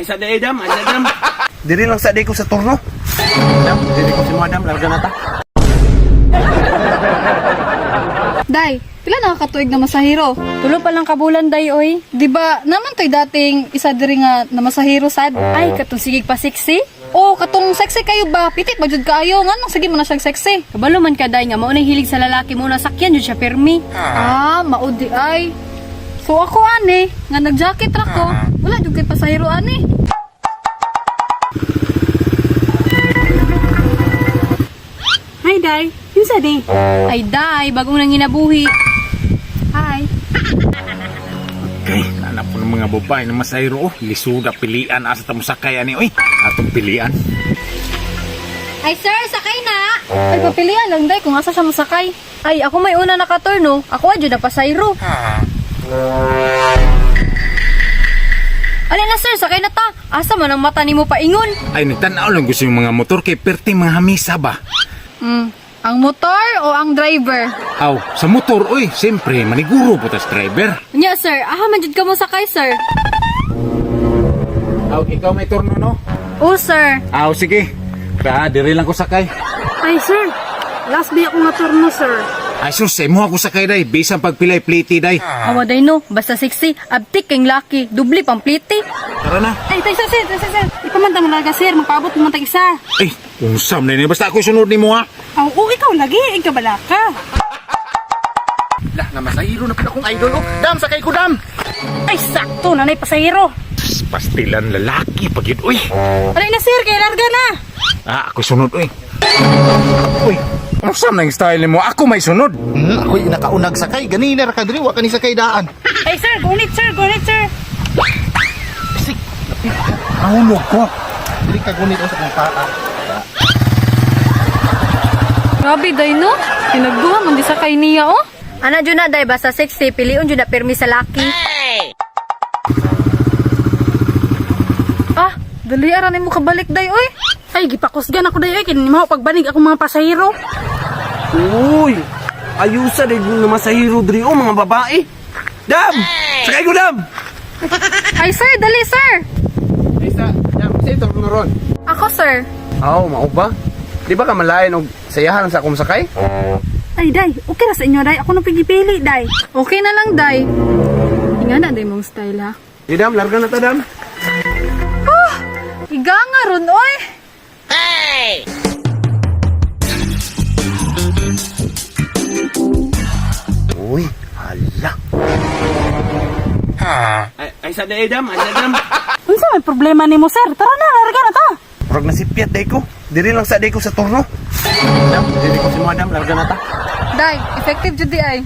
sa day, dam. Ay, dam. Diri lang sa day ko sa turno. Dam, dili ko si mo, dam. Larga na ta. Day, pila nakakatuig na masahiro? Tulo pa lang kabulan day oy. Di ba naman to'y dating isa diri nga na masahiro sad? Ay, katong sigig pa sexy. Oh, katong sexy kayo ba? Pitit ba jud kaayo? Nganong sige mo na siyang sexy? Kabalo man ka day nga mao nang hilig sa lalaki mo na sakyan jud siya permi. Ah, maudi ay. So ako ani, nga nag-jacket ra ko. Wala jud kay pasahiro ani. Hi day, kinsa di? Ay day, bagong nang ginabuhi. Hi. Okay, nanap ko ng mga babae na masayro. Lisuda, pilian. Asa tamo sakay, ani. Uy, atong pilian. Ay sir, sakay na. Ay papilian lang day kung asa siya masakay. Ay, ako may una nakaturno. Ako adyo na pasayro. Alin na sir, sakay na ta. Asa man ang mata nimo paingon? Ay, nagtanaw lang gusto yung mga motor kay perti mga hamisa ba? Ang motor o ang driver? Aw, sa motor, uy, siyempre, maniguro po tas driver. Nya sir, aha man jud ka mo sakay sir. Aw, ikaw may turno, no? Oh sir. Aw, sige. Kaya, diri lang ko sakay. Ay sir, last day ako naturno sir. Ay, sus, mo ako sakay, day. Bisang pagpilay, pliti, day. Awa day no, basta sexy, abtik kang laki, dubli pang pliti. Tara na. Ay, tay sir, ipamanta mo laga sir, magpaabot mo tag isa. Ay, usam na yun. Basta ako sunod ni mo, ha? Aw, ikaw lagi, ikaw balaka. Lah, na masahiro na pala akong idol. Oh, dam, sakay ko, dam. Ay, sakto, nanay pasahero. Pastilan lalaki, pagid, uy. Alay na sir, kaya larga na. Ah, ako sunod, uy. Uy, usam na yung style ni mo. Ako may sunod. Ako'y nakaunag sakay. Ganina ra ka diri, wa ka ni sakay daan. Ay sir, gunit sir. Nahulog ko. Dili ka gunit sa kong paa. Grabe day no. Pinagduha man di sakay niya oh. Ana jud na day basta sexy, piliun jud na permi sa laki. Ah, dali ara nimo kabalik day oy. Ay, gipakusgan ako day oy, kini mao pagbanig akong mga pasahero. Uy, ayusa din yung masahiro diri, oh, mga babae. Dam, sakay ko, dam. Ay sir, dali sir. Isa, dam, sa turno ron. Ako sir. Aw, mao ba? Di ba ka malayan og sayahan sa akong sakay? Ay day, okay ra sa inyo day, ako nang pigipili day. Okay na lang day. Inga na day mong style ha. Di, dam, larga na ta, dam. Iga nga ron oy. Uy, hala. Ay, sa day, dam. Ay, dam. Unsa may problema nimo sir? Tara na, larga na ta. Murag nasipyat day ko. Diri lang sa day ko sa turno. Dam, dili ko si mo, dam. Larga na ta. Day, effective jud di ay.